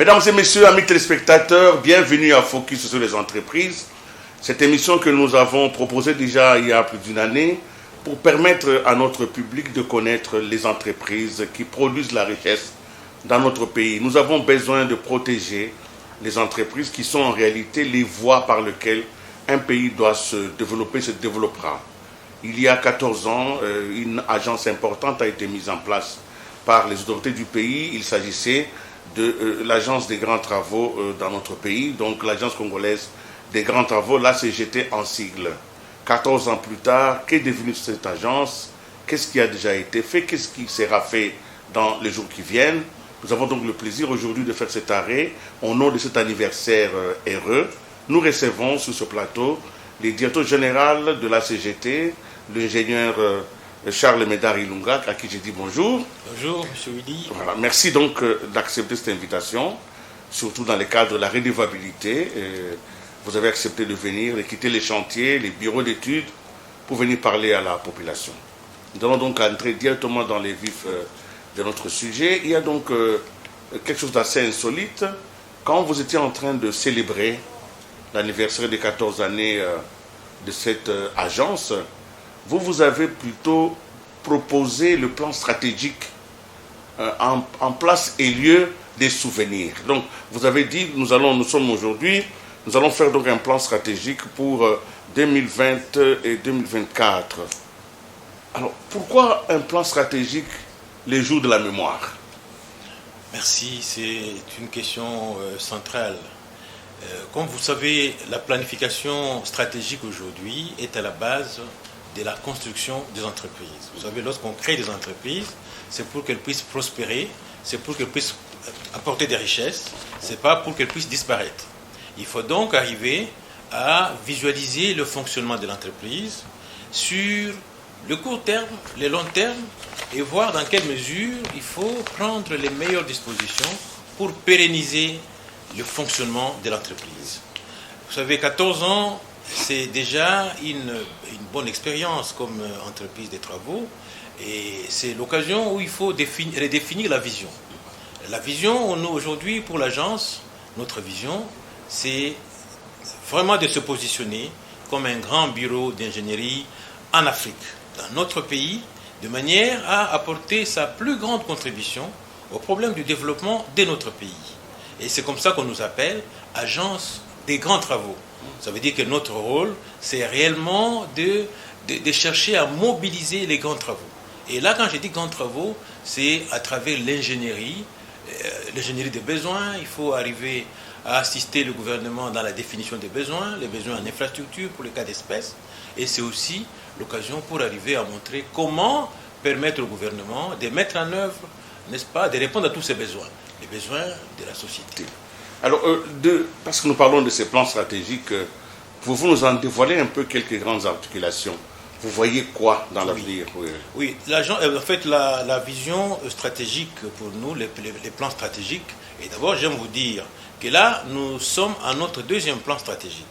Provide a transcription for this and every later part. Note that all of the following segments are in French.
Mesdames et messieurs, amis téléspectateurs, bienvenue à Focus sur les entreprises. Cette émission que nous avons proposée déjà il y a plus d'une année pour permettre à notre public de connaître les entreprises qui produisent la richesse dans notre pays. Nous avons besoin de protéger les entreprises qui sont en réalité les voies par lesquelles un pays doit se développer, se développera. Il y a 14 ans, une agence importante a été mise en place par les autorités du pays. Il s'agissait de l'agence des grands travaux dans notre pays, donc l'agence congolaise des grands travaux, la CGT en sigle. 14 ans plus tard, qu'est devenue cette agence? Qu'est-ce qui a déjà été fait? Qu'est-ce qui sera fait dans les jours qui viennent? Nous avons donc le plaisir aujourd'hui de faire cet arrêt au nom de cet anniversaire heureux. Nous recevons sur ce plateau le directeur général de la CGT, l'ingénieur Charles Médard Ilunga, à qui j'ai dit bonjour. Bonjour, M. Willy. Voilà, merci donc d'accepter cette invitation, surtout dans le cadre de la redevabilité. Vous avez accepté de venir, de quitter les chantiers, les bureaux d'études, pour venir parler à la population. Nous allons donc entrer directement dans les vifs de notre sujet. Il y a donc quelque chose d'assez insolite. Quand vous étiez en train de célébrer l'anniversaire des 14 années de cette agence, vous avez plutôt proposé le plan stratégique en place et lieu des souvenirs. Donc, vous avez dit, nous allons faire donc un plan stratégique pour 2020 et 2024. Alors, pourquoi un plan stratégique les jours de la mémoire? Merci, c'est une question centrale. Comme vous savez, la planification stratégique aujourd'hui est à la base de la construction des entreprises. Vous savez, lorsqu'on crée des entreprises, c'est pour qu'elles puissent prospérer, c'est pour qu'elles puissent apporter des richesses, c'est pas pour qu'elles puissent disparaître. Il faut donc arriver à visualiser le fonctionnement de l'entreprise sur le court terme, le long terme, et voir dans quelle mesure il faut prendre les meilleures dispositions pour pérenniser le fonctionnement de l'entreprise. Vous savez, 14 ans, c'est déjà une bonne expérience comme entreprise des travaux, et c'est l'occasion où il faut redéfinir la vision. La vision, nous, aujourd'hui, pour l'agence, notre vision, c'est vraiment de se positionner comme un grand bureau d'ingénierie en Afrique, dans notre pays, de manière à apporter sa plus grande contribution au problème du développement de notre pays. Et c'est comme ça qu'on nous appelle agence des grands travaux. Ça veut dire que notre rôle, c'est réellement de chercher à mobiliser les grands travaux. Et là, quand je dis grands travaux, c'est à travers l'ingénierie des besoins. Il faut arriver à assister le gouvernement dans la définition des besoins, les besoins en infrastructure pour les cas d'espèce. Et c'est aussi l'occasion pour arriver à montrer comment permettre au gouvernement de mettre en œuvre, n'est-ce pas, de répondre à tous ces besoins, les besoins de la société. Alors, parce que nous parlons de ces plans stratégiques, pouvez-vous nous en dévoiler un peu quelques grandes articulations? Vous voyez quoi dans l'avenir? Oui, en fait, la vision stratégique pour nous, les plans stratégiques, et d'abord, j'aime vous dire que là, nous sommes à notre deuxième plan stratégique.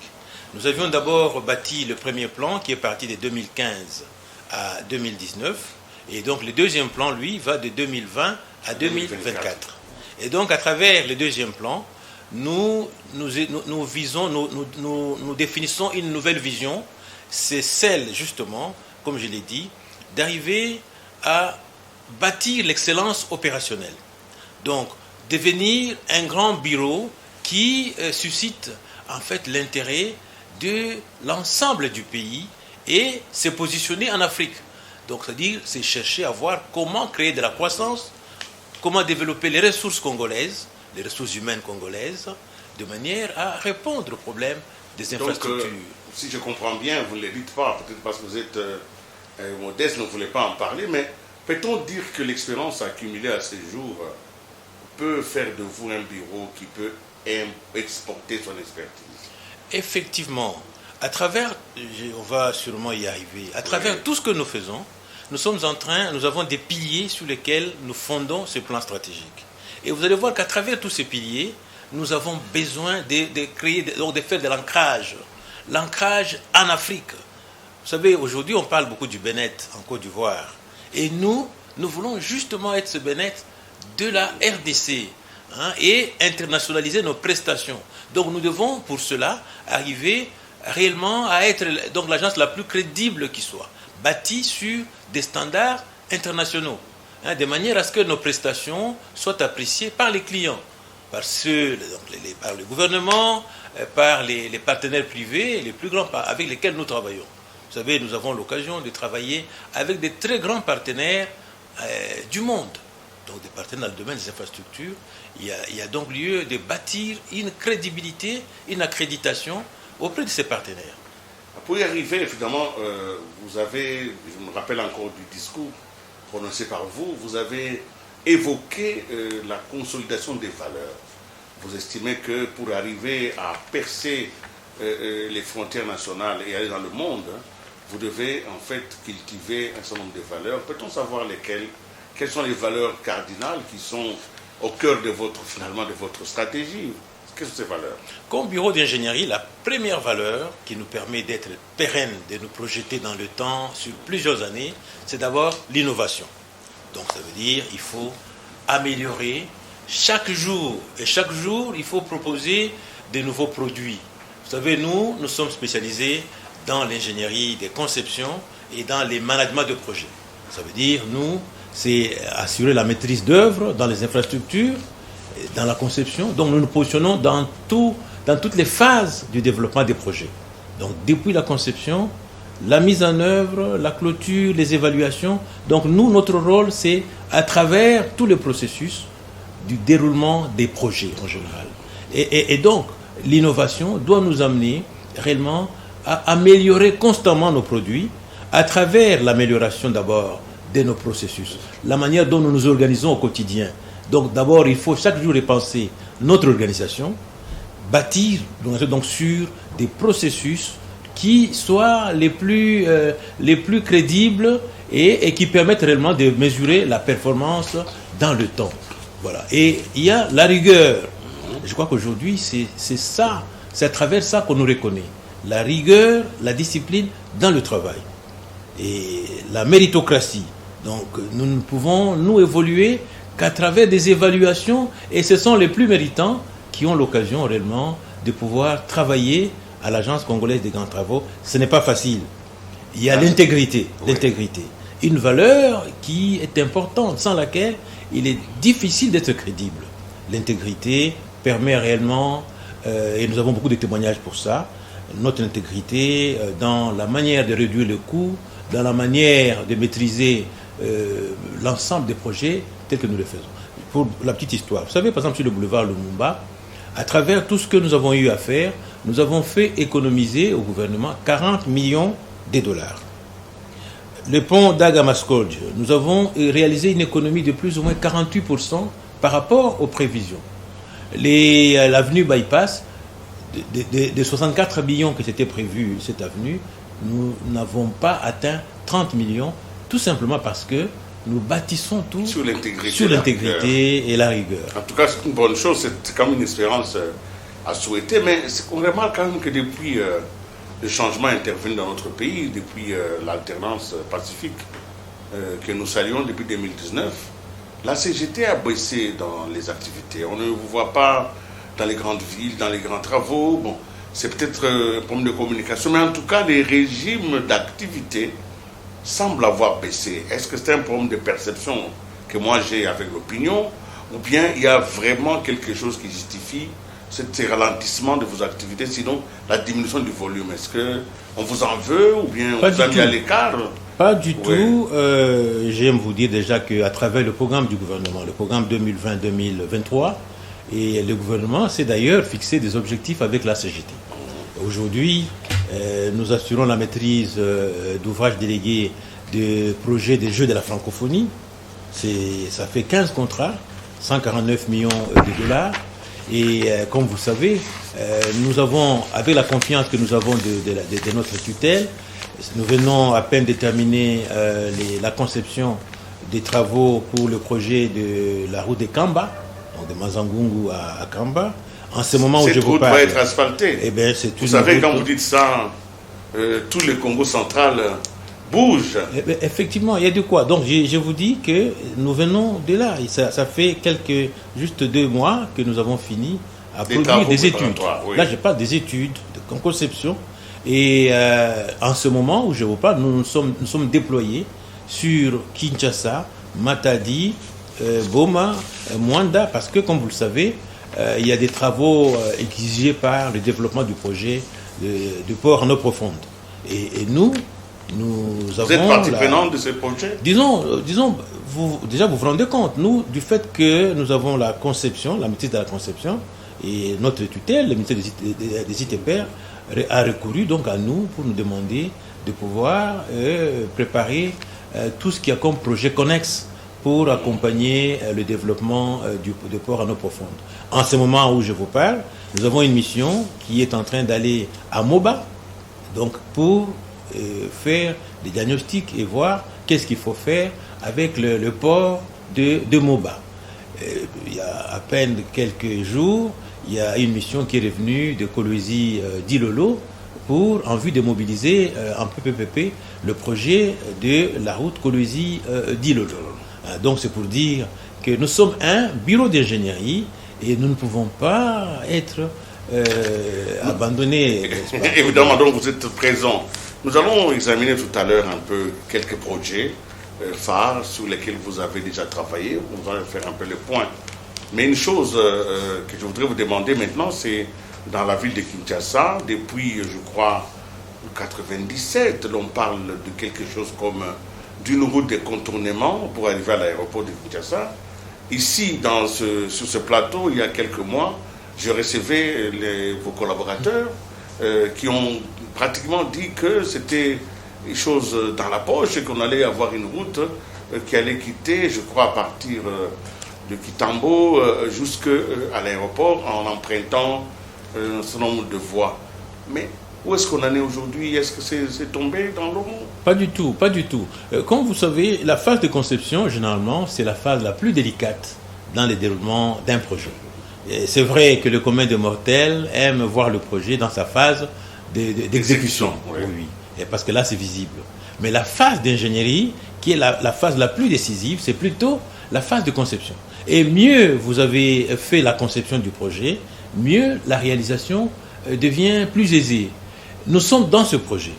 Nous avions d'abord bâti le premier plan qui est parti de 2015 à 2019. Et donc, le deuxième plan, lui, va de 2020 à 2024. Et donc, à travers le deuxième plan, nous définissons une nouvelle vision. C'est celle, justement, comme je l'ai dit, d'arriver à bâtir l'excellence opérationnelle. Donc, devenir un grand bureau qui suscite, en fait, l'intérêt de l'ensemble du pays et se positionner en Afrique. Donc, c'est-à-dire, c'est chercher à voir comment créer de la croissance, comment développer les ressources congolaises, les ressources humaines congolaises, de manière à répondre aux problèmes des infrastructures. Donc, si je comprends bien, vous ne le dites pas, peut-être parce que vous êtes modeste, vous ne voulez pas en parler, mais peut-on dire que l'expérience accumulée à ce jour peut faire de vous un bureau qui peut exporter son expertise? Effectivement, à travers, on va sûrement y arriver, à travers tout ce que nous faisons, nous avons des piliers sur lesquels nous fondons ce plan stratégique. Et vous allez voir qu'à travers tous ces piliers, nous avons besoin de créer, de faire de l'ancrage en Afrique. Vous savez, aujourd'hui, on parle beaucoup du Bénin en Côte d'Ivoire. Et nous voulons justement être ce Bénin de la RDC. et internationaliser nos prestations. Donc nous devons pour cela arriver réellement à être donc l'agence la plus crédible qui soit, bâtie sur des standards internationaux, de manière à ce que nos prestations soient appréciées par les clients, par le gouvernement, par les partenaires privés, les plus grands avec lesquels nous travaillons. Vous savez, nous avons l'occasion de travailler avec des très grands partenaires du monde, donc des partenaires dans le domaine des infrastructures. Il y a donc lieu de bâtir une crédibilité, une accréditation auprès de ces partenaires. Pour y arriver, évidemment, vous avez, je me rappelle encore du discours prononcé par vous, vous avez évoqué la consolidation des valeurs. Vous estimez que pour arriver à percer les frontières nationales et aller dans le monde, vous devez en fait cultiver un certain nombre de valeurs. Peut-on savoir lesquelles? Quelles sont les valeurs cardinales qui sont au cœur de votre stratégie? Quelles sont ces valeurs? Comme bureau d'ingénierie, la première valeur qui nous permet d'être pérenne, de nous projeter dans le temps sur plusieurs années, c'est d'abord l'innovation. Donc ça veut dire qu'il faut améliorer chaque jour. Et chaque jour, il faut proposer de nouveaux produits. Vous savez, nous sommes spécialisés dans l'ingénierie des conceptions et dans les managements de projets. Ça veut dire, nous, c'est assurer la maîtrise d'œuvre dans les infrastructures, dans la conception. Donc nous nous positionnons dans toutes les phases du développement des projets. Donc depuis la conception, la mise en œuvre, la clôture, les évaluations. Donc nous, notre rôle, c'est à travers tous les processus du déroulement des projets en général. Et donc l'innovation doit nous amener réellement à améliorer constamment nos produits à travers l'amélioration d'abord de nos processus, la manière dont nous nous organisons au quotidien. Donc d'abord, il faut chaque jour repenser notre organisation, bâtir donc sur des processus qui soient les plus crédibles et qui permettent réellement de mesurer la performance dans le temps. Voilà. Et il y a la rigueur. Je crois qu'aujourd'hui, c'est ça, c'est à travers ça qu'on nous reconnaît. La rigueur, la discipline dans le travail. Et la méritocratie. Donc nous ne pouvons, nous, évoluer qu'à travers des évaluations, et ce sont les plus méritants qui ont l'occasion réellement de pouvoir travailler à l'Agence congolaise des grands travaux. Ce n'est pas facile. Il y a l'intégrité, une valeur qui est importante, sans laquelle il est difficile d'être crédible. L'intégrité permet réellement, et nous avons beaucoup de témoignages pour ça, notre intégrité dans la manière de réduire le coût, dans la manière de maîtriser l'ensemble des projets tels que nous le faisons. Pour la petite histoire, vous savez, par exemple, sur le boulevard Lumumba, à travers tout ce que nous avons eu à faire, nous avons fait économiser au gouvernement 40 millions de dollars. Le pont d'Agamaskolj, nous avons réalisé une économie de plus ou moins 48% par rapport aux prévisions. L'avenue Bypass, de 64 millions qui étaient prévus, cette avenue, nous n'avons pas atteint 30 millions, tout simplement parce que nous bâtissons tout sur l'intégrité et la rigueur. En tout cas, c'est une bonne chose, c'est quand même une expérience à souhaiter, mais on remarque quand même que depuis le changement intervenu dans notre pays, depuis l'alternance pacifique que nous saluons depuis 2019, la CGT a baissé dans les activités. On ne vous voit pas dans les grandes villes, dans les grands travaux. Bon, c'est peut-être un problème de communication, mais en tout cas, les régimes d'activité semblent avoir baissé. Est-ce que c'est un problème de perception que moi j'ai avec l'opinion, ou bien il y a vraiment quelque chose qui justifie ce ralentissement de vos activités, sinon la diminution du volume? Est-ce qu'on vous en veut, ou bien on vous a mis à l'écart? Pas du tout. J'aime vous dire déjà qu'à travers le programme du gouvernement, le programme 2020-2023, et le gouvernement s'est d'ailleurs fixé des objectifs avec la CGT. Aujourd'hui, nous assurons la maîtrise d'ouvrages délégués de projets des Jeux de la francophonie. Ça fait 15 contrats, 149 millions de dollars. Et comme vous savez, nous avons, avec la confiance que nous avons de notre tutelle, nous venons à peine de terminer la conception des travaux pour le projet de la route de Kamba, donc de Mazangungu à Kamba. En ce moment où je vous parle, cette route va être asphaltée. Eh bien, c'est vous savez, quand vous dites ça, tout le Congo central bouge. Effectivement, il y a de quoi. Donc, je vous dis que nous venons de là. Ça fait juste 2 mois que nous avons fini à produire des études. Oui. Là, je parle des études en conception. Et en ce moment où je vous parle, nous sommes déployés sur Kinshasa, Matadi, Goma, Mwanda, parce que, comme vous le savez, il y a des travaux exigés par le développement du projet de port en eau profonde. Et nous avons... Vous êtes partie prenante de ce projet? Disons déjà vous vous rendez compte, nous, du fait que nous avons la conception, la maîtrise de la conception, et notre tutelle, le ministère des ITPR, a recouru donc à nous pour nous demander de pouvoir préparer tout ce qu'il y a comme projet connexe pour accompagner le développement du port en eau profonde. En ce moment où je vous parle, nous avons une mission qui est en train d'aller à Moba, donc pour faire des diagnostics et voir qu'est-ce qu'il faut faire avec le port de Moba. Il y a à peine quelques jours, il y a une mission qui est revenue de Kolwezi d'Ilolo en vue de mobiliser en PPP le projet de la route Kolwezi d'Ilolo. Donc c'est pour dire que nous sommes un bureau d'ingénierie et nous ne pouvons pas être abandonnés. Évidemment, donc vous êtes présent. Nous allons examiner tout à l'heure un peu quelques projets phares sur lesquels vous avez déjà travaillé. Nous allons faire un peu le point. Mais une chose que je voudrais vous demander maintenant, c'est dans la ville de Kinshasa, depuis, je crois, 1997, l'on parle de quelque chose comme d'une route de contournement pour arriver à l'aéroport de Kinshasa. Ici, sur ce plateau, il y a quelques mois, je recevais vos collaborateurs qui ont pratiquement dit que c'était une chose dans la poche et qu'on allait avoir une route qui allait quitter, je crois, à partir de Kitambo jusqu'à l'aéroport en empruntant un certain nombre de voies. Mais où est-ce qu'on en est aujourd'hui? Est-ce que c'est tombé dans l'eau? Pas du tout, pas du tout. Comme vous savez, la phase de conception, généralement, c'est la phase la plus délicate dans le déroulement d'un projet. C'est vrai que le commun des mortels aime voir le projet dans sa phase d'exécution. Oui. Et parce que là, c'est visible. Mais la phase d'ingénierie, qui est la phase la plus décisive, c'est plutôt la phase de conception. Et mieux vous avez fait la conception du projet, mieux la réalisation devient plus aisée. Nous sommes dans ce projet.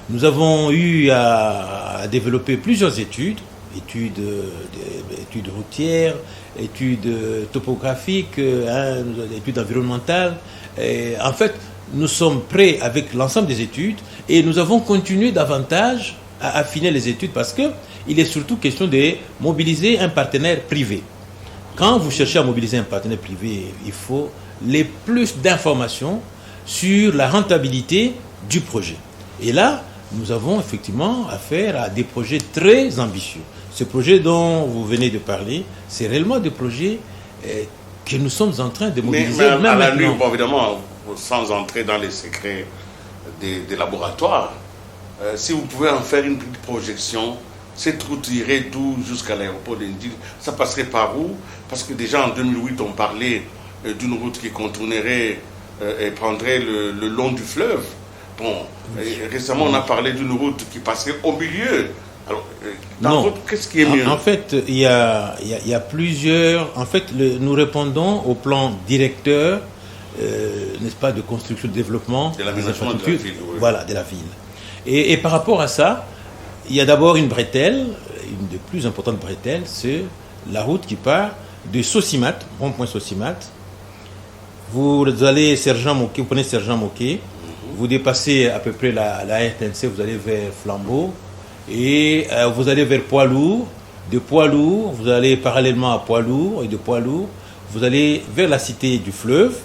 Nous avons eu à développer plusieurs études routières, études topographiques, études environnementales. Et en fait, nous sommes prêts avec l'ensemble des études et nous avons continué davantage à affiner les études parce qu'il est surtout question de mobiliser un partenaire privé. Quand vous cherchez à mobiliser un partenaire privé, il faut les plus d'informations sur la rentabilité du projet. Et là, nous avons effectivement affaire à des projets très ambitieux. Ce projet dont vous venez de parler, c'est réellement des projets que nous sommes en train de mobiliser. Mais à la nuit, bon, évidemment, sans entrer dans les secrets des laboratoires, si vous pouvez en faire une petite projection, cette route irait d'où jusqu'à l'aéroport d'Indil? Ça passerait par où? Parce que déjà en 2008, on parlait d'une route qui contournerait et prendrait le long du fleuve. Bon, récemment, on a parlé d'une route qui passerait au milieu. Alors, non. Qu'est-ce qui est mieux? En fait, il y a plusieurs... En fait, nous répondons au plan directeur, n'est-ce pas, de construction, de développement de l'aménagement de la ville. Oui. Voilà, de la ville. Et par rapport à ça, il y a d'abord une bretelle, une des plus importantes bretelles, c'est la route qui part de Sosimat, rond-point Sosimat. Vous allez Sergent Moké, vous prenez Sergent Moké, vous dépassez à peu près la RTNC, vous allez vers Flambeau, et vous allez vers Poilour. De Poilour, vous allez parallèlement à Poilour, et de Poilour, vous allez vers la cité du fleuve.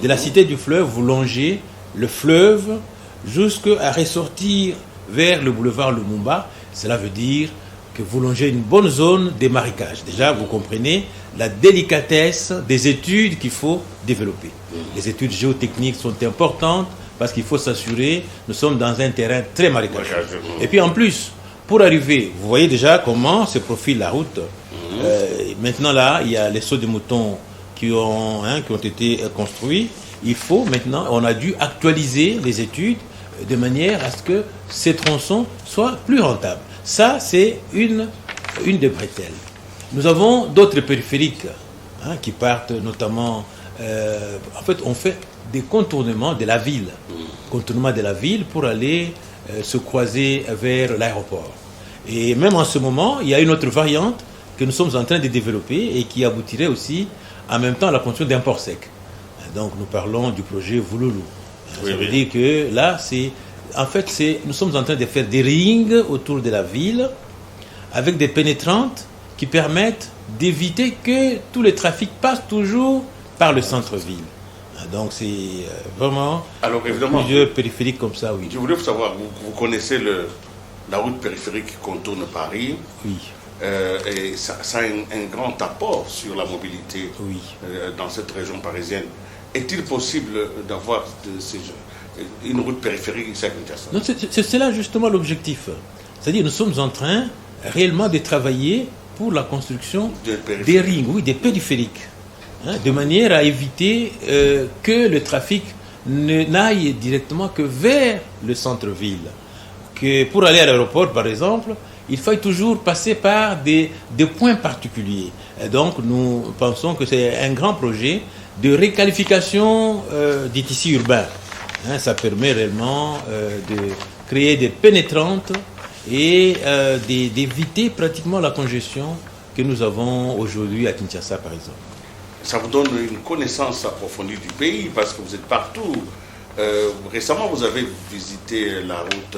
De la cité du fleuve, vous longez le fleuve jusqu'à ressortir vers le boulevard Lumumba. Cela veut dire que vous longez une bonne zone des marécages. Déjà, vous comprenez la délicatesse des études qu'il faut développer. Les études géotechniques sont importantes parce qu'il faut s'assurer, nous sommes dans un terrain très marécageux. Et puis en plus, pour arriver, vous voyez déjà comment se profile la route. Maintenant là, il y a les sauts de moutons qui ont été construits. Il faut maintenant, on a dû actualiser les études de manière à ce que ces tronçons soient plus rentables. Ça, c'est une des bretelles. Nous avons d'autres périphériques qui partent notamment... en fait, on fait des contournements de la ville. Contournement de la ville pour aller se croiser vers l'aéroport. Et même en ce moment, il y a une autre variante que nous sommes en train de développer et qui aboutirait aussi en même temps à la construction d'un port sec. Donc nous parlons du projet Vouloulou. Ça veut dire que là, nous sommes en train de faire des rings autour de la ville avec des pénétrantes qui permettent d'éviter que tout le trafic passe toujours par le centre-ville. Donc c'est vraiment plusieurs périphériques comme ça, oui. Je voulais vous savoir, vous connaissez la route périphérique qui contourne Paris. Oui. Et ça a un grand apport sur la mobilité dans cette région parisienne. Est-il possible d'avoir une route périphérique ici à Kinshasa? Non, c'est là justement l'objectif. C'est-à-dire nous sommes en train réellement de travailler pour la construction des rings, des périphériques, de manière à éviter que le trafic n'aille directement que vers le centre-ville. Que pour aller à l'aéroport, par exemple, il faut toujours passer par des points particuliers. Et donc, nous pensons que c'est un grand projet de réqualification des tissus urbains. Ça permet réellement de créer des pénétrantes et d'éviter pratiquement la congestion que nous avons aujourd'hui à Kinshasa, par exemple. Ça vous donne une connaissance approfondie du pays parce que vous êtes partout. Récemment, vous avez visité la route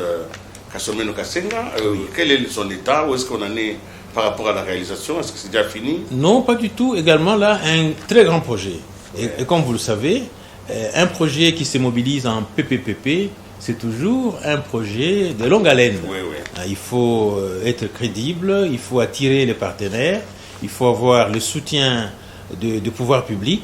Kasomeno-Kasenga. Quel est son état? Où est-ce qu'on en est par rapport à la réalisation? Est-ce que c'est déjà fini? Non, pas du tout. Également là, un très grand projet. Et comme vous le savez, un projet qui se mobilise en PPPP, c'est toujours un projet de longue haleine. Il faut être crédible, il faut attirer les partenaires, il faut avoir le soutien du pouvoir public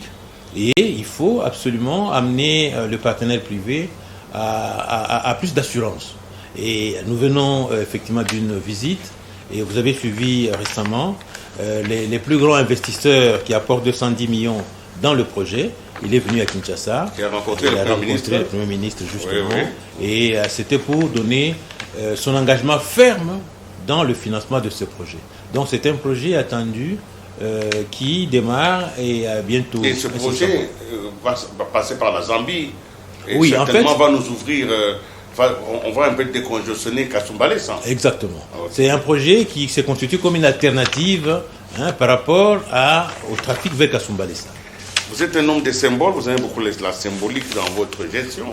et il faut absolument amener le partenaire privé à plus d'assurance. Et nous venons effectivement d'une visite et vous avez suivi récemment les plus grands investisseurs qui apportent 210 millions dans le projet. Il est venu à Kinshasa. Il a rencontré le Premier ministre justement. Et c'était pour donner son engagement ferme dans le financement de ce projet. Donc c'est un projet attendu qui démarre et bientôt... Et ce projet va passer par la Zambie et certainement va nous ouvrir... on va un peu décongestionner Kasumbalesa. Exactement. C'est un projet qui se constitue comme une alternative par rapport au trafic vers Kasumbalesa. Vous êtes un homme de symboles, vous avez beaucoup la symbolique dans votre gestion.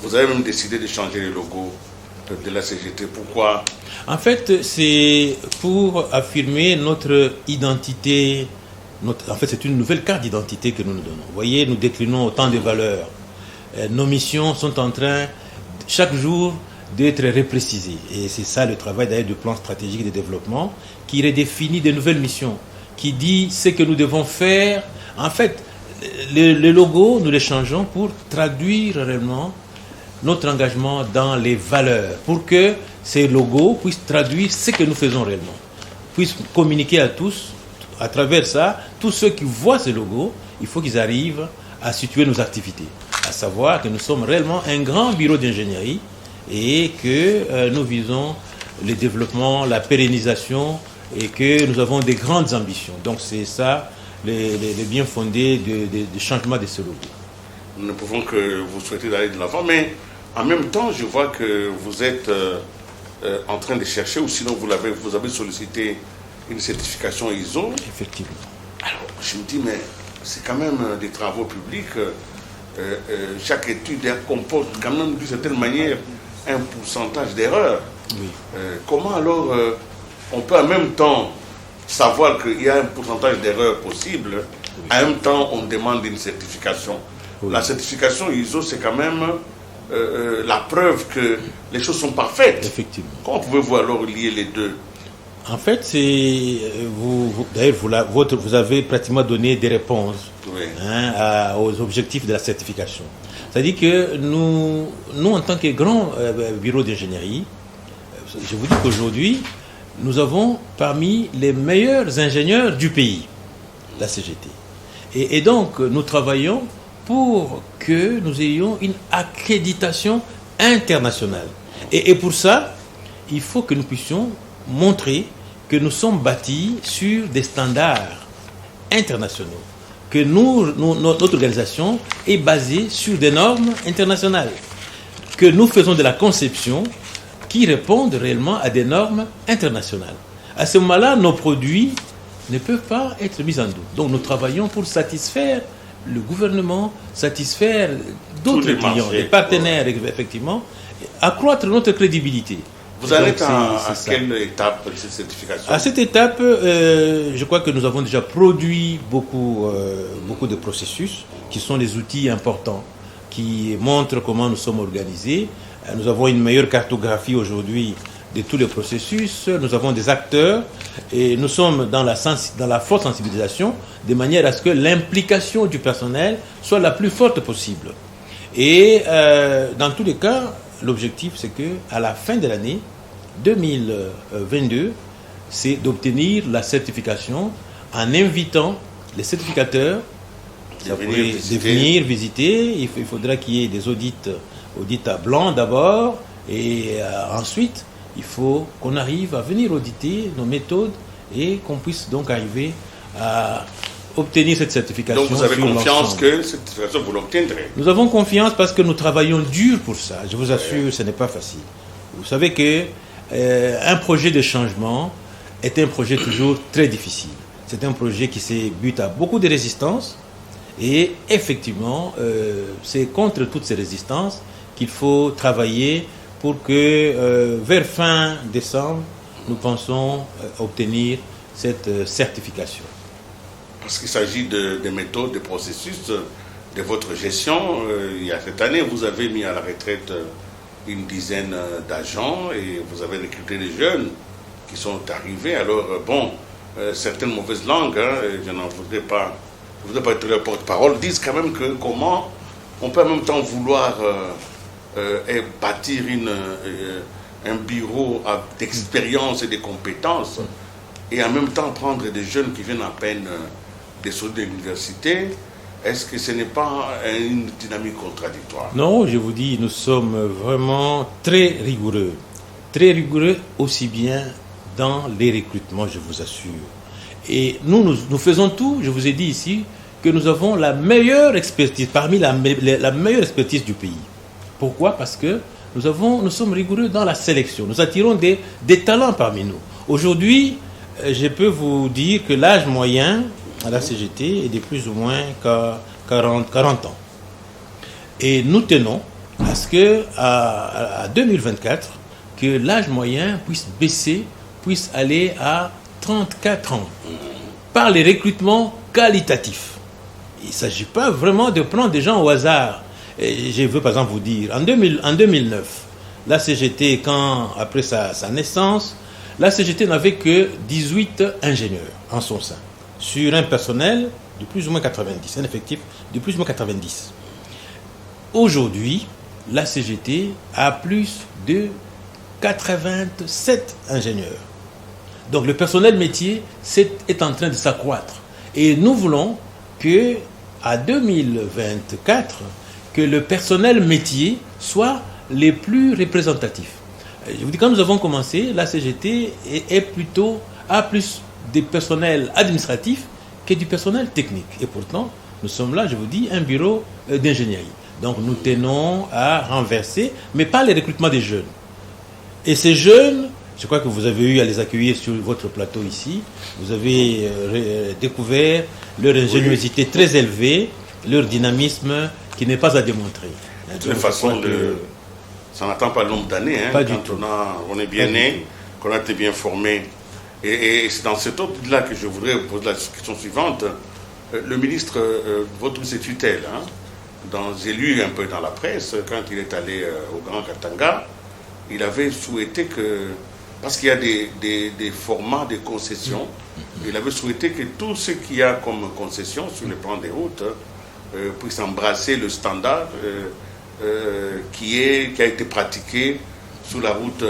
Vous avez même décidé de changer le logo de la CGT. Pourquoi? En fait, c'est pour affirmer notre identité. En fait, c'est une nouvelle carte d'identité que nous nous donnons. Vous voyez, nous déclinons autant de valeurs. Nos missions sont en train, chaque jour, d'être reprécisées. Et c'est ça le travail d'ailleurs du plan stratégique de développement, qui redéfinit de nouvelles missions, qui dit ce que nous devons faire. En fait, les logos, nous les changeons pour traduire réellement notre engagement dans les valeurs, pour que ces logos puissent traduire ce que nous faisons réellement, puissent communiquer à tous, à travers ça, tous ceux qui voient ces logos, il faut qu'ils arrivent à situer nos activités, à savoir que nous sommes réellement un grand bureau d'ingénierie et que nous visons le développement, la pérennisation et que nous avons des grandes ambitions. Donc c'est ça les bien fondés du changement de ce logo. Nous ne pouvons que vous souhaiter d'aller de l'avant, mais en même temps, je vois que vous êtes en train de chercher, ou sinon vous avez sollicité une certification ISO. Effectivement. Alors, je me dis, mais c'est quand même des travaux publics. Chaque étude comporte quand même d'une certaine manière un pourcentage d'erreur. Oui. Comment alors on peut en même temps savoir qu'il y a un pourcentage d'erreur possible, oui. En même temps on demande une certification. Oui. La certification ISO, c'est quand même la preuve que les choses sont parfaites. Effectivement. Comment pouvez-vous alors lier les deux? En fait, vous avez pratiquement donné des réponses, oui. Aux objectifs de la certification. C'est-à-dire que nous en tant que grand bureau d'ingénierie, je vous dis qu'aujourd'hui, nous avons parmi les meilleurs ingénieurs du pays, la CGT. Et donc, nous travaillons pour que nous ayons une accréditation internationale. Et pour ça, il faut que nous puissions montrer que nous sommes bâtis sur des standards internationaux, que notre organisation est basée sur des normes internationales, que nous faisons de la conception qui répondent réellement à des normes internationales. À ce moment-là, nos produits ne peuvent pas être mis en doute. Donc nous travaillons pour satisfaire le gouvernement, satisfaire d'autres clients, des partenaires, effectivement, accroître notre crédibilité. Vous en êtes à quelle étape de cette certification? À cette étape, je crois que nous avons déjà produit beaucoup de processus qui sont des outils importants, qui montrent comment nous sommes organisés. Nous avons une meilleure cartographie aujourd'hui de tous les processus. Nous avons des acteurs et nous sommes dans la forte sensibilisation de manière à ce que l'implication du personnel soit la plus forte possible. Et dans tous les cas, l'objectif, c'est qu'à la fin de l'année 2022, c'est d'obtenir la certification en invitant les certificateurs de venir visiter. Il faudra qu'il y ait des audits à blanc d'abord, et ensuite, il faut qu'on arrive à venir auditer nos méthodes et qu'on puisse donc arriver à obtenir cette certification. Donc vous avez confiance que cette certification, vous l'obtiendrez? Nous avons confiance parce que nous travaillons dur pour ça. Je vous assure, ce n'est pas facile. Vous savez que un projet de changement est un projet toujours très difficile. C'est un projet qui se bute à beaucoup de résistances et effectivement, c'est contre toutes ces résistances qu'il faut travailler pour que vers fin décembre, nous pensons obtenir cette certification. Parce qu'il s'agit des méthodes, des processus de votre gestion. Il y a cette année, vous avez mis à la retraite une dizaine d'agents et vous avez recruté des jeunes qui sont arrivés. Alors, certaines mauvaises langues, je n'en voudrais pas, être le porte-parole, disent quand même que comment on peut en même temps vouloir bâtir un bureau d'expérience et de compétences et en même temps prendre des jeunes qui viennent à peine de sortir de l'université. Est-ce que ce n'est pas une dynamique contradictoire? Non, je vous dis, nous sommes vraiment très rigoureux aussi bien dans les recrutements, je vous assure. Et nous faisons tout, je vous ai dit ici, que nous avons la meilleure expertise, parmi la meilleure expertise du pays. Pourquoi? Parce que nous sommes rigoureux dans la sélection. Nous attirons des talents parmi nous. Aujourd'hui, je peux vous dire que l'âge moyen à la CGT est de plus ou moins 40 ans. Et nous tenons à ce qu'à 2024, que l'âge moyen puisse baisser, puisse aller à 34 ans, par les recrutements qualitatifs. Il ne s'agit pas vraiment de prendre des gens au hasard. Et je veux par exemple vous dire, en 2009, la CGT, après sa naissance, la CGT n'avait que 18 ingénieurs en son sein, sur un personnel de plus ou moins 90, un effectif de plus ou moins 90. Aujourd'hui, la CGT a plus de 87 ingénieurs. Donc le personnel métier est en train de s'accroître. Et nous voulons qu'à 2024, que le personnel métier soit les plus représentatifs. Je vous dis, quand nous avons commencé, la CGT a plus de personnel administratif que du personnel technique. Et pourtant, nous sommes là, je vous dis, un bureau d'ingénierie. Donc nous tenons à renverser, mais pas les recrutements des jeunes. Et ces jeunes, je crois que vous avez eu à les accueillir sur votre plateau ici. Vous avez découvert leur ingéniosité très élevée, leur dynamisme qui n'est pas à démontrer. De toute façon, ça n'attend pas le nombre d'années. Pas du tout. On est bien né, qu'on a été bien formé. Et c'est dans cette optique-là que je voudrais vous poser la question suivante. Le ministre, votre tutelle, j'ai lu un peu dans la presse, quand il est allé au Grand Katanga, il avait souhaité que, parce qu'il y a des formats de concessions, il avait souhaité que tout ce qu'il y a comme concession sur le plan des routes puisse embrasser le standard qui a été pratiqué sur la route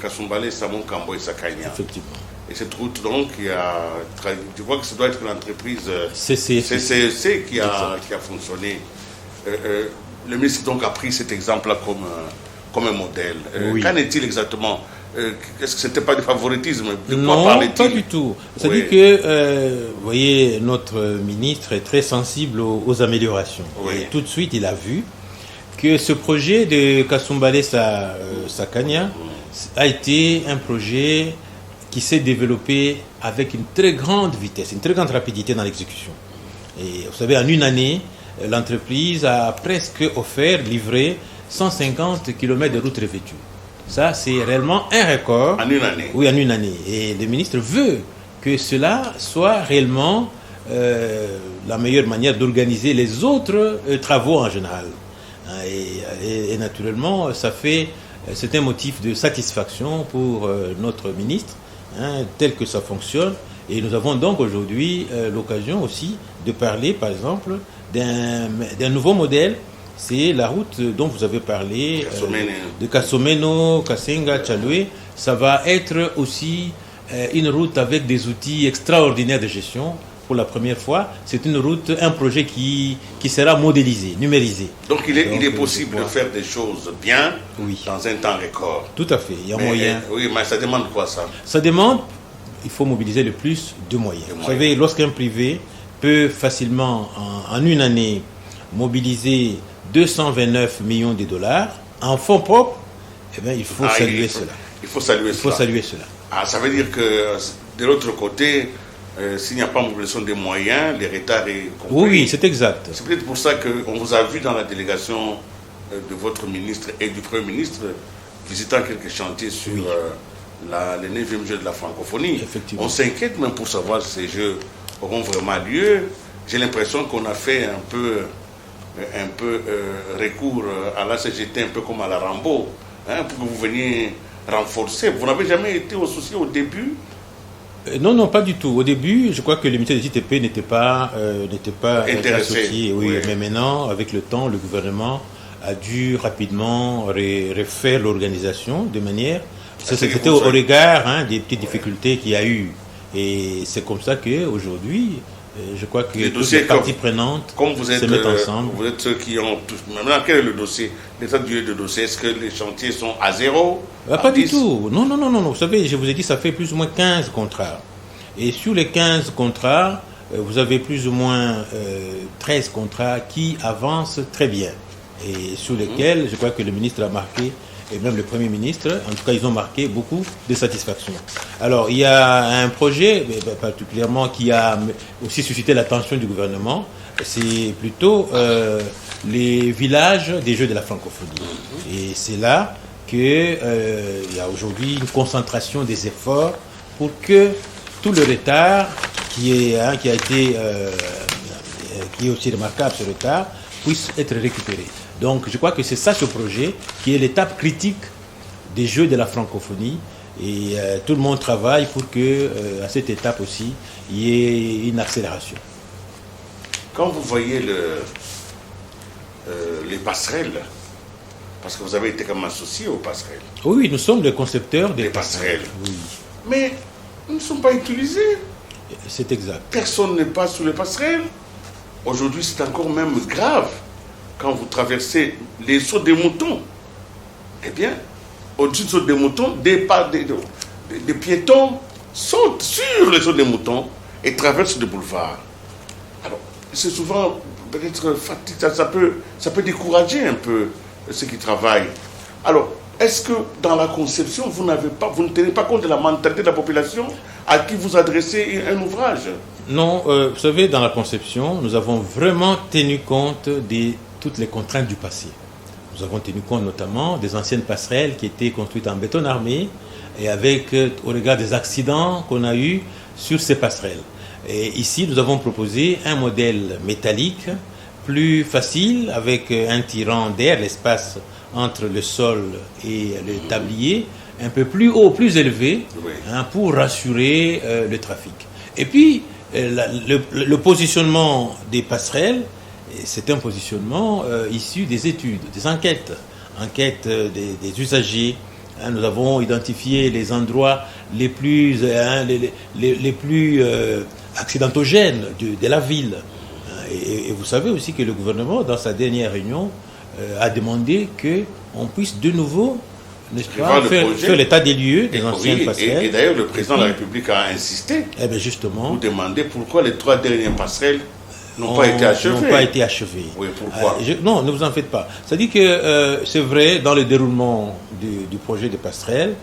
Kassumbale, Samon, Kambo et Sakania. Effectivement. Et cette route, donc, je vois que ça doit être l'entreprise CCEC qui a fonctionné. Le ministre donc a pris cet exemple-là comme un modèle. Oui. Qu'en est-il exactement? Est-ce que ce n'était pas du favoritisme? De quoi Non, parlait-il? pas du tout. C'est-à-dire que, vous voyez, notre ministre est très sensible aux améliorations. Oui. Et tout de suite, il a vu que ce projet de Kasumbalé Sakanya a été un projet qui s'est développé avec une très grande vitesse, une très grande rapidité dans l'exécution. Et vous savez, en une année, l'entreprise a presque livré 150 km de routes revêtues. Ça, c'est réellement un record. En une année? Oui, en une année. Et le ministre veut que cela soit réellement la meilleure manière d'organiser les autres travaux en général. Et naturellement, c'est un motif de satisfaction pour notre ministre, tel que ça fonctionne. Et nous avons donc aujourd'hui l'occasion aussi de parler, par exemple, d'un nouveau modèle. C'est la route dont vous avez parlé, de Kasomeno, Kasenga, Tchaloué. Ça va être aussi une route avec des outils extraordinaires de gestion. Pour la première fois, c'est une route, un projet qui sera modélisé, numérisé. Donc il est possible de faire des choses bien dans un temps record. Tout à fait, il y a moyen. Oui, mais ça demande quoi ça? Ça demande, il faut mobiliser le plus de moyens. Vous savez, lorsqu'un privé peut facilement, en une année, mobiliser 229 millions de dollars en fonds propres, eh bien, il faut saluer cela. Il faut saluer cela. Ah, ça veut dire que de l'autre côté, s'il n'y a pas mobilisation des moyens, les retards est compris. Oui, c'est exact. C'est peut-être pour ça qu'on vous a vu dans la délégation de votre ministre et du Premier ministre visitant quelques chantiers sur les 9e Jeux de la francophonie. On s'inquiète même pour savoir si ces Jeux auront vraiment lieu. J'ai l'impression qu'on a fait un peu recours à la CGT, un peu comme à la Rambo, pour que vous veniez renforcer. Vous n'avez jamais été associé au début? Non, pas du tout. Au début, je crois que le ministère des ITP n'était pas intéressé. Associé. Oui. Mais maintenant, avec le temps, le gouvernement a dû rapidement refaire l'organisation de manière... C'était au regard des petites difficultés qu'il y a eu. Et c'est comme ça qu'aujourd'hui, je crois que toutes les parties prenantes se mettent ensemble. Vous êtes ceux qui ont... Maintenant, quel est le dossier? L'état du dossier, est-ce que les chantiers sont à 0? Pas du tout. Non. Vous savez, je vous ai dit, ça fait plus ou moins 15 contrats. Et sur les 15 contrats, vous avez plus ou moins 13 contrats qui avancent très bien. Et sur lesquels, je crois que le ministre a marqué, et même le Premier ministre, en tout cas, ils ont marqué beaucoup de satisfaction. Alors, il y a un projet, particulièrement, qui a aussi suscité l'attention du gouvernement, c'est plutôt les villages des Jeux de la francophonie. Et c'est là qu'il y a aujourd'hui une concentration des efforts pour que tout le retard qui est aussi remarquable, ce retard, puisse être récupéré. Donc je crois que c'est ça ce projet qui est l'étape critique des Jeux de la francophonie et tout le monde travaille pour que à cette étape aussi il y ait une accélération. Quand vous voyez les passerelles, parce que vous avez été comme associé aux passerelles. Oui, nous sommes les concepteurs des passerelles. Oui. Mais ils ne sont pas utilisés. C'est exact. Personne ne passe sur les passerelles. Aujourd'hui, c'est encore même grave. Quand vous traversez les sauts des moutons, eh bien, au-dessus des sauts des moutons, des piétons sautent sur les sauts des moutons et traversent le boulevard. Alors, c'est souvent peut-être fatigant, ça peut décourager un peu ceux qui travaillent. Alors, est-ce que dans la conception, vous ne tenez pas compte de la mentalité de la population à qui vous adressez un ouvrage? Non, vous savez, dans la conception, nous avons vraiment tenu compte de toutes les contraintes du passé. Nous avons tenu compte notamment des anciennes passerelles qui étaient construites en béton armé et avec, au regard des accidents qu'on a eus sur ces passerelles. Et ici, nous avons proposé un modèle métallique plus facile avec un tirant d'air, l'espace entre le sol et le tablier, un peu plus haut, plus élevé, pour rassurer le trafic. Et puis, le positionnement des passerelles, c'est un positionnement issu des études, des enquêtes des usagers. Nous avons identifié les endroits les plus accidentogènes de la ville. Et vous savez aussi que le gouvernement, dans sa dernière réunion, a demandé qu'on puisse de nouveau, n'est-ce pas, faire l'état des lieux des anciennes passerelles. Et d'ailleurs, le président de la République a insisté pour demander pourquoi les 3 dernières passerelles n'ont pas été achevées. Oui, pourquoi non, ne vous en faites pas. C'est-à-dire que c'est vrai, dans le déroulement du projet de passerelle,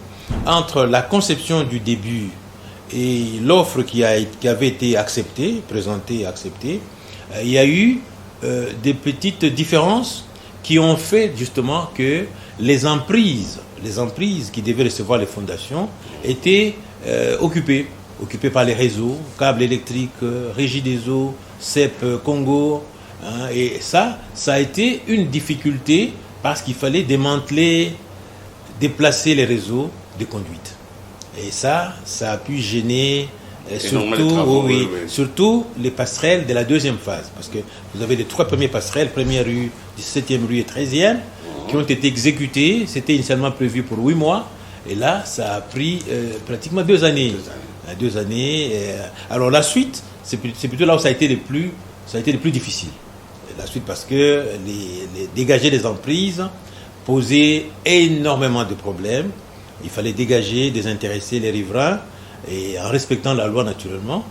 entre la conception du début et l'offre qui avait été présentée et acceptée, il y a eu des petites différences qui ont fait justement que les emprises qui devaient recevoir les fondations étaient occupées par les réseaux, câbles électriques, Régie des eaux, CEP Congo. Et ça a été une difficulté parce qu'il fallait déplacer les réseaux de conduite. Et ça a pu gêner surtout les passerelles de la deuxième phase. Parce que vous avez les 3 premières passerelles, première rue, 17e rue et 13e, qui ont été exécutées. C'était initialement prévu pour 8 mois. Et là, ça a pris pratiquement 2 années. 2 années. Alors la suite, c'est plutôt là où ça a été le plus difficile. La suite parce que dégager les emprises posait énormément de problèmes. Il fallait dégager, désintéresser les riverains, et en respectant la loi naturellement,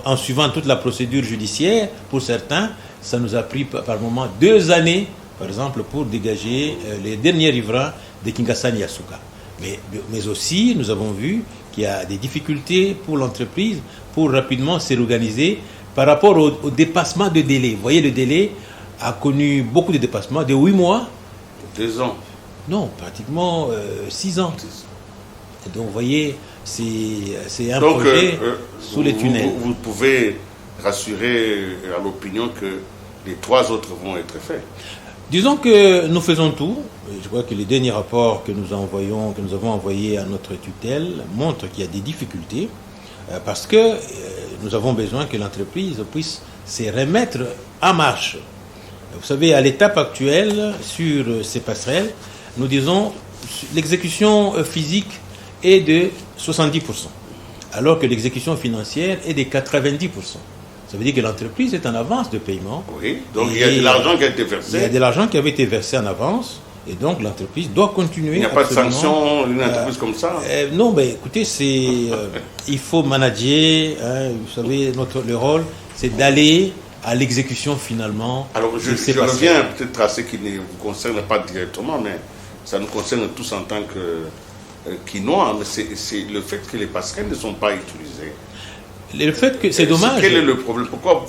en suivant toute la procédure judiciaire. Pour certains, ça nous a pris par moment 2 années, par exemple, pour dégager les derniers riverains de Kingasani Yasuka. Mais aussi, nous avons vu qu'il y a des difficultés pour l'entreprise pour rapidement se réorganiser par rapport au dépassement de délai. Vous voyez, le délai a connu beaucoup de dépassements, de 8 mois. 2 ans. Non, pratiquement 6 ans. Et donc, vous voyez, c'est un projet sous les tunnels. Vous pouvez rassurer à l'opinion que les 3 autres vont être faits. Disons que nous faisons tout. Je crois que les derniers rapports que nous avons envoyés à notre tutelle montrent qu'il y a des difficultés parce que nous avons besoin que l'entreprise puisse se remettre en marche. Vous savez, à l'étape actuelle, sur ces passerelles, nous disons l'exécution physique est de 70%, alors que l'exécution financière est de 90%. Ça veut dire que l'entreprise est en avance de paiement. Oui, donc il y a de l'argent qui a été versé. Il y a de l'argent qui avait été versé en avance, et donc l'entreprise doit continuer. Il n'y a pas de sanction, une entreprise comme ça non, mais écoutez, il faut manager, vous savez, le rôle, c'est d'aller à l'exécution finalement. Alors je reviens peut-être à ce qui ne vous concerne pas directement, mais ça nous concerne tous en tant que Quinois, mais c'est le fait que les passerelles ne sont pas utilisées. Le fait que c'est dommage. Quel est le problème? Pourquoi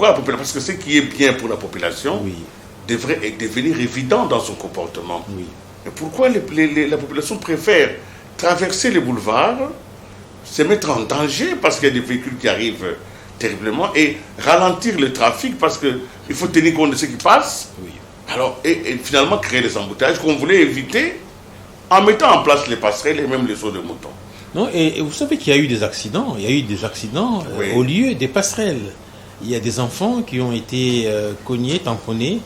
la population? Parce que ce qui est bien pour la population devrait devenir évident dans son comportement. Oui. Et pourquoi la population préfère traverser les boulevards, se mettre en danger parce qu'il y a des véhicules qui arrivent terriblement et ralentir le trafic parce qu'il faut tenir compte de ce qui passe. Oui. Alors, et finalement créer des embouteillages qu'on voulait éviter en mettant en place les passerelles et même les sauts de moutons. Non, et vous savez qu'il y a eu des accidents. Il y a eu des accidents au lieu des passerelles. Il y a des enfants qui ont été cognés, tamponnés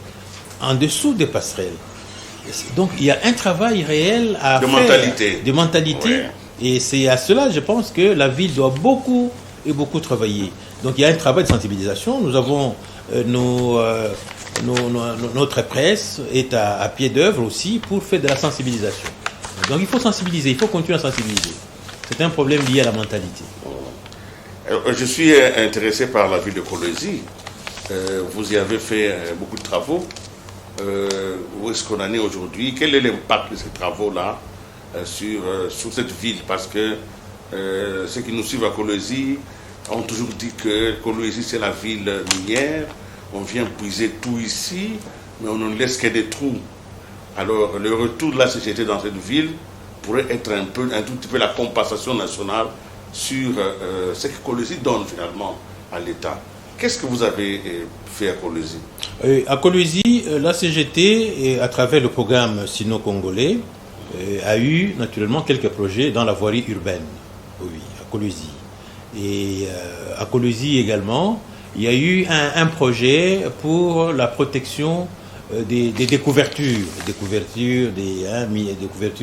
en dessous des passerelles. Donc il y a un travail réel à faire. De mentalité. Ouais. Et c'est à cela, je pense, que la ville doit beaucoup travailler. Donc il y a un travail de sensibilisation. Nous avons notre presse est à pied d'œuvre aussi pour faire de la sensibilisation. Donc il faut sensibiliser, il faut continuer à sensibiliser. C'est un problème lié à la mentalité. Je suis intéressé par la ville de Kolwezi. Vous y avez fait beaucoup de travaux. Où est-ce qu'on en est aujourd'hui? Quel est l'impact de ces travaux-là sur cette ville? Parce que ceux qui nous suivent à Kolwezi ont toujours dit que Kolwezi c'est la ville minière. On vient puiser tout ici, mais on ne laisse que des trous. Alors le retour de la société dans cette ville pourrait être un tout petit peu la compensation nationale sur ce que Kolwezi donne finalement à l'État. Qu'est-ce que vous avez fait à Kolwezi? À Kolwezi, la CGT, à travers le programme sino-congolais, a eu naturellement quelques projets dans la voirie urbaine, oui, à Kolwezi. Et à Kolwezi également, il y a eu un projet pour la protection des couvertures,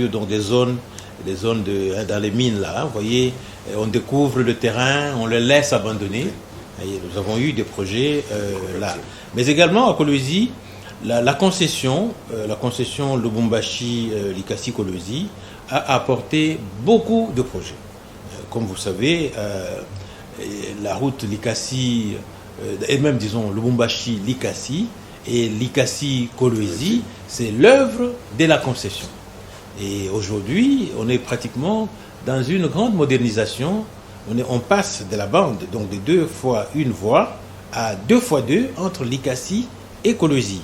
donc des zones dans les mines là. Vous voyez, on découvre le terrain, on le laisse abandonné. Et nous avons eu des projets là. Mais également à Kolwezi, la concession Lubumbashi-Likasi-Kolwezi a apporté beaucoup de projets. Comme vous savez, la route Likasi, et même disons Lubumbashi-Likasi et Likasi-Kolwezi, c'est l'œuvre de la concession. Et aujourd'hui, on est pratiquement dans une grande modernisation. On passe de la bande, donc de 2 fois 1 voie, à 2 fois 2 entre Likasi et Kolwezi.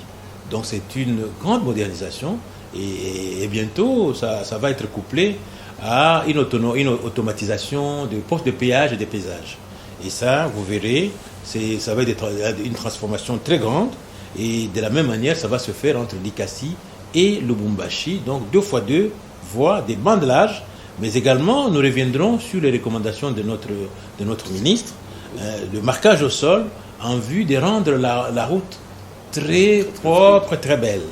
Donc c'est une grande modernisation et bientôt ça va être couplé à une automatisation de postes de péage et de paysage. Et ça, vous verrez, ça va être une transformation très grande et de la même manière, ça va se faire entre Likasi et Lubumbashi. Donc 2 fois 2 voies, des bandelages, mais également nous reviendrons sur les recommandations de notre ministre, le marquage au sol en vue de rendre la route très propre, très belle.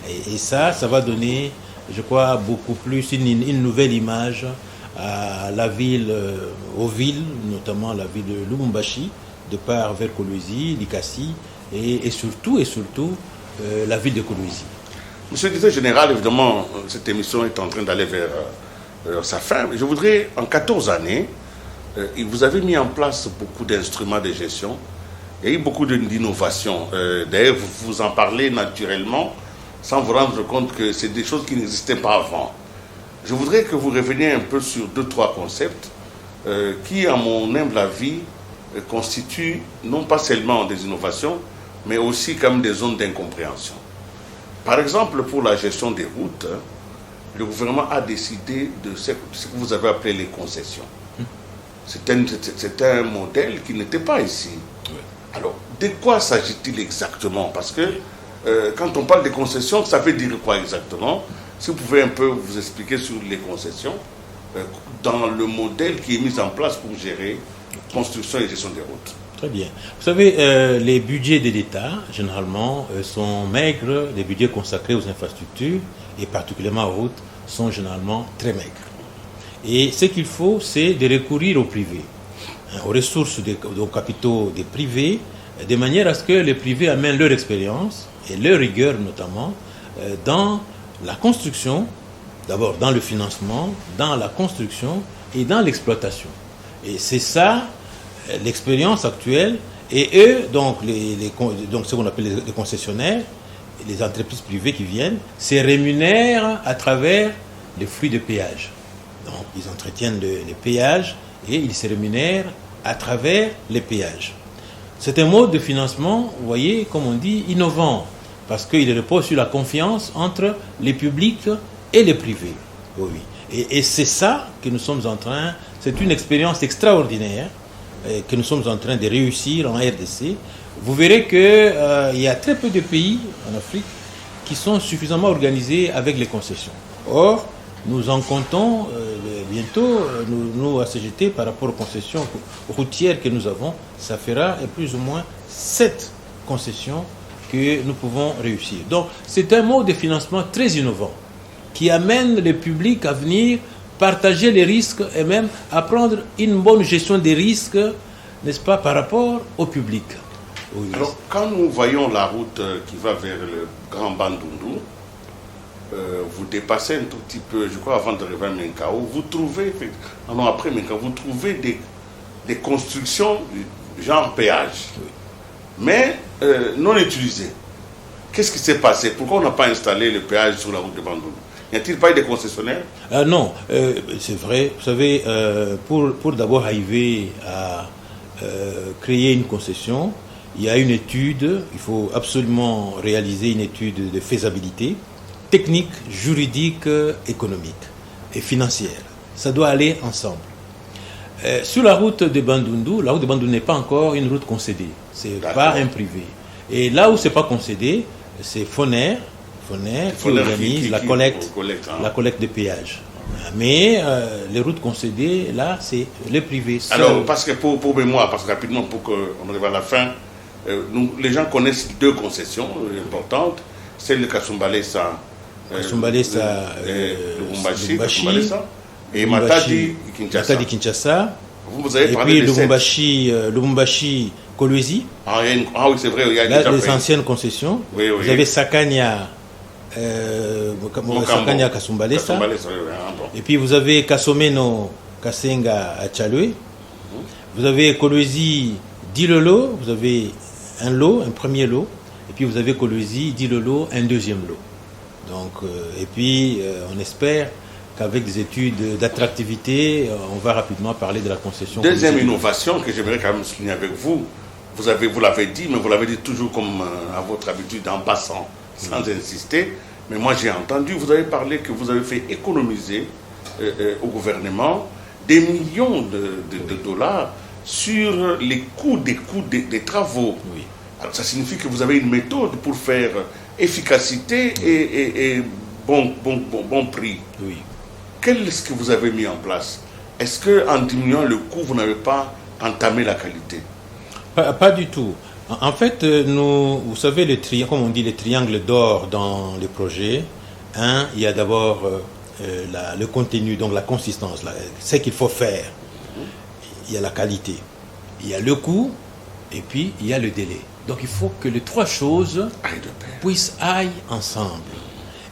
Et ça va donner, je crois, beaucoup plus une nouvelle image à la ville, aux villes, notamment la ville de Lubumbashi, de part vers Kolwezi, Likasi, et surtout la ville de Kolwezi. Monsieur le directeur général, évidemment, cette émission est en train d'aller vers sa fin. Je voudrais, en 14 années, vous avez mis en place beaucoup d'instruments de gestion. Il y a eu beaucoup d'innovations. D'ailleurs, vous en parlez naturellement, sans vous rendre compte que c'est des choses qui n'existaient pas avant. Je voudrais que vous reveniez un peu sur 2-3 concepts qui, à mon humble avis, constituent non pas seulement des innovations, mais aussi comme des zones d'incompréhension. Par exemple, pour la gestion des routes, le gouvernement a décidé de ce que vous avez appelé les concessions. C'est un modèle qui n'était pas ici. Alors, de quoi s'agit-il exactement? Parce que quand on parle de concessions, ça veut dire quoi exactement? Si vous pouvez un peu vous expliquer sur les concessions, dans le modèle qui est mis en place pour gérer construction et gestion des routes. Très bien. Vous savez, les budgets de l'État, généralement, sont maigres. Les budgets consacrés aux infrastructures, et particulièrement aux routes, sont généralement très maigres. Et ce qu'il faut, c'est de recourir au privé, aux ressources, aux capitaux des privés, de manière à ce que les privés amènent leur expérience, et leur rigueur notamment, dans la construction, d'abord dans le financement, dans la construction et dans l'exploitation. Et c'est ça l'expérience actuelle, et eux, donc ce qu'on appelle les concessionnaires, les entreprises privées qui viennent, se rémunèrent à travers les fruits de péage. Donc ils entretiennent les péages et ils se rémunèrent à travers les péages. C'est un mode de financement, vous voyez, comme on dit, innovant, parce qu'il repose sur la confiance entre les publics et les privés. Oui. Et c'est ça que nous sommes en train, c'est une expérience extraordinaire que nous sommes en train de réussir en RDC. Vous verrez qu'il y a très peu de pays en Afrique qui sont suffisamment organisés avec les concessions. Or, nous en comptons bientôt, nous à CGT, par rapport aux concessions routières que nous avons, ça fera plus ou moins 7 concessions que nous pouvons réussir. Donc, c'est un mode de financement très innovant qui amène le public à venir partager les risques et même à prendre une bonne gestion des risques, n'est-ce pas, par rapport au public. Oui. Alors, quand nous voyons la route qui va vers le Grand Bandundu, vous dépassez un tout petit peu, je crois, avant d'arriver à Menkao, vous trouvez, après Menkao, vous trouvez des constructions genre péage, oui, mais non utilisées. Qu'est-ce qui s'est passé? Pourquoi on n'a pas installé le péage sur la route de Bandundu? N'y a-t-il pas eu de concessionnaires? Non, c'est vrai. Vous savez, pour d'abord arriver à créer une concession, il y a une étude, il faut absolument réaliser une étude de faisabilité technique, juridique, économique et financière. Ça doit aller ensemble. Sur la route de Bandundu n'est pas encore une route concédée, c'est pas un privé. Et là où c'est pas concédé, c'est Foner qui organise la collecte de péage. Mais les routes concédées, là, c'est les privés. Alors, parce que pour mémoire, parce que rapidement, pour qu'on arrive à la fin, les gens connaissent 2 concessions importantes, celle de Kasumbalesa, Lubumbashi et Matadi Kinshasa. Vous avez parlé de Lubumbashi, Kolwezi. Ah oui, c'est vrai, il y a là, déjà les anciennes concessions. Oui. Vous avez Sakanya, Sakanya Kasumbalesa. Et puis vous avez Kasomeno Kasenga à Tchalwe. Vous avez Kolwezi Dilolo, vous avez un lot, un premier lot. Et puis vous avez Kolwezi Dilolo, un deuxième lot. Donc, et puis on espère qu'avec des études d'attractivité, on va rapidement parler de la concession. Deuxième innovation que j'aimerais quand même souligner avec vous, vous l'avez dit, mais vous l'avez dit toujours comme à votre habitude, en passant, sans insister. Mais moi j'ai entendu, vous avez parlé que vous avez fait économiser au gouvernement des millions de dollars sur les coûts des travaux. Oui. Alors, ça signifie que vous avez une méthode pour faire efficacité et bon prix. Oui. Qu'est-ce que vous avez mis en place? Est-ce qu'en diminuant le coût, vous n'avez pas entamé la qualité? Pas du tout. En fait, vous savez, comme on dit, les triangles d'or dans les projets, il y a d'abord le contenu, donc la consistance, ce qu'il faut faire. Il y a la qualité, il y a le coût, et puis il y a le délai. Donc il faut que les trois choses puissent aller ensemble.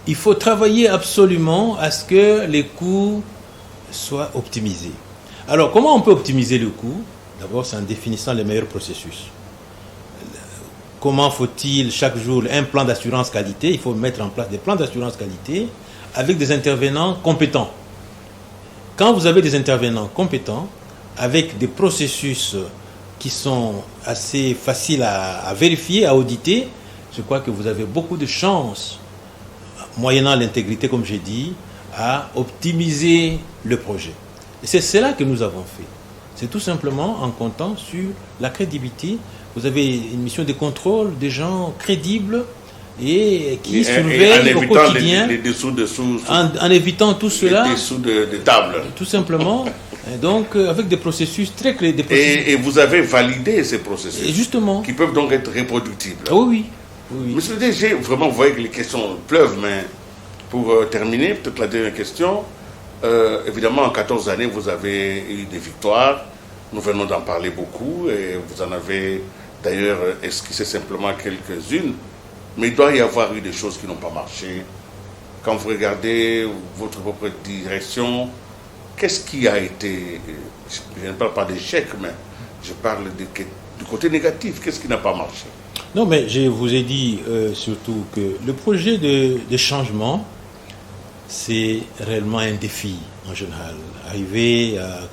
Il faut travailler absolument à ce que les coûts soient optimisés. Alors, comment on peut optimiser le coût? D'abord, c'est en définissant les meilleurs processus. Comment faut-il chaque jour un plan d'assurance qualité? Il faut mettre en place des plans d'assurance qualité avec des intervenants compétents. Quand vous avez des intervenants compétents, avec des processus qui sont assez faciles à vérifier, à auditer, je crois que vous avez beaucoup de chances, moyennant l'intégrité, comme j'ai dit, à optimiser le projet. Et c'est cela que nous avons fait. C'est tout simplement en comptant sur la crédibilité. Vous avez une mission de contrôle des gens crédibles et qui surveillent au quotidien, en évitant tout cela, les dessous de table. Tout simplement. Et donc, avec des processus très clairs. Et vous avez validé ces processus, et justement, qui peuvent donc être reproductibles. Oh oui. Monsieur le DG, vraiment, vous voyez que les questions pleuvent, mais pour terminer, peut-être la dernière question, évidemment, en 14 années, vous avez eu des victoires. Nous venons d'en parler beaucoup, et vous en avez d'ailleurs esquissé simplement quelques-unes. Mais il doit y avoir eu des choses qui n'ont pas marché. Quand vous regardez votre propre direction, qu'est-ce qui a été, je ne parle pas d'échec, mais je parle du côté négatif, qu'est-ce qui n'a pas marché? Non, mais je vous ai dit surtout que le projet de changement, c'est réellement un défi en général.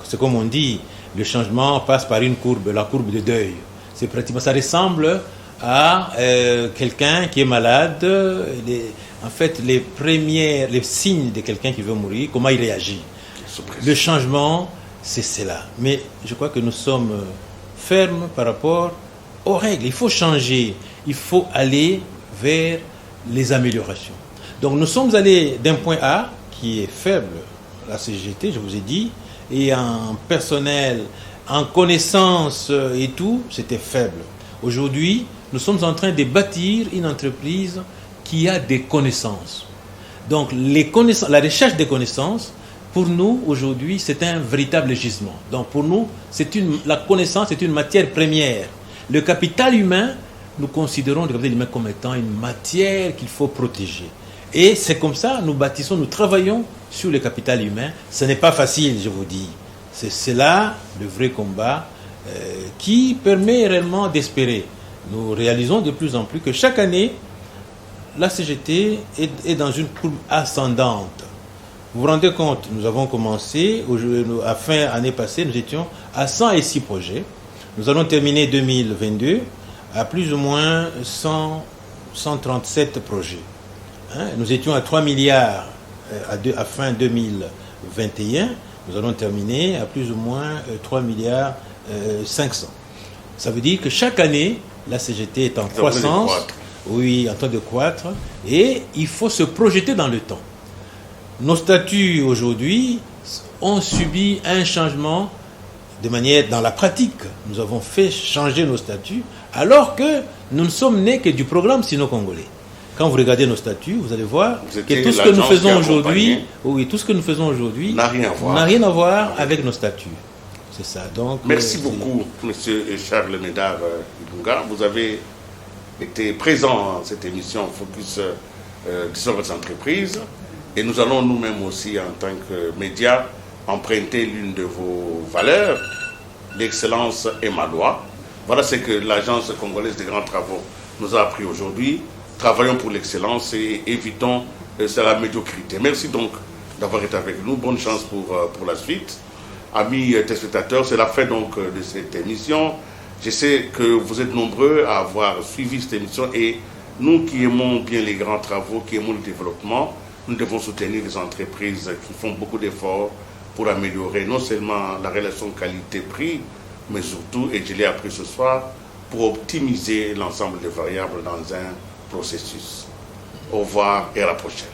C'est comme on dit, le changement passe par une courbe, la courbe de deuil. C'est pratiquement, ça ressemble à quelqu'un qui est malade. En fait, les signes de quelqu'un qui veut mourir, comment il réagit. Le changement, c'est cela. Mais je crois que nous sommes fermes par rapport aux règles. Il faut changer. Il faut aller vers les améliorations. Donc nous sommes allés d'un point A, qui est faible, la CGT, je vous ai dit, et en personnel, en connaissances et tout, c'était faible. Aujourd'hui, nous sommes en train de bâtir une entreprise qui a des connaissances. Donc la recherche des connaissances, pour nous, aujourd'hui, c'est un véritable gisement. Donc pour nous, la connaissance est une matière première. Le capital humain, nous considérons le capital humain comme étant une matière qu'il faut protéger. Et c'est comme ça, nous bâtissons, nous travaillons sur le capital humain. Ce n'est pas facile, je vous dis. C'est là le vrai combat qui permet réellement d'espérer. Nous réalisons de plus en plus que chaque année, la CGT est dans une courbe ascendante. Vous vous rendez compte, nous avons commencé, à fin année passée, nous étions à 106 projets. Nous allons terminer 2022 à plus ou moins 137 projets. Nous étions à 3 milliards à fin 2021. Nous allons terminer à plus ou moins 3 milliards 500. Ça veut dire que chaque année, la CGT est en croissance. Oui, en train de croître. Et il faut se projeter dans le temps. Nos statuts aujourd'hui ont subi un changement de manière dans la pratique. Nous avons fait changer nos statuts alors que nous ne sommes nés que du programme sino-congolais. Quand vous regardez nos statuts, vous allez voir que tout ce que nous faisons aujourd'hui, tout ce que nous faisons aujourd'hui n'a rien à voir avec nos statuts. C'est ça. Donc, merci beaucoup, M. Charles Médard Ibunga. Vous avez été présent à cette émission Focus sur votre entreprise. Et nous allons nous-mêmes aussi, en tant que médias, emprunter l'une de vos valeurs. L'excellence est ma loi. Voilà ce que l'Agence congolaise des grands travaux nous a appris aujourd'hui. Travaillons pour l'excellence et évitons la médiocrité. Merci donc d'avoir été avec nous. Bonne chance pour la suite. Amis téléspectateurs, c'est la fin donc de cette émission. Je sais que vous êtes nombreux à avoir suivi cette émission et nous qui aimons bien les grands travaux, qui aimons le développement, nous devons soutenir les entreprises qui font beaucoup d'efforts pour améliorer non seulement la relation qualité-prix, mais surtout, et je l'ai appris ce soir, pour optimiser l'ensemble des variables dans un processus. Au revoir et à la prochaine.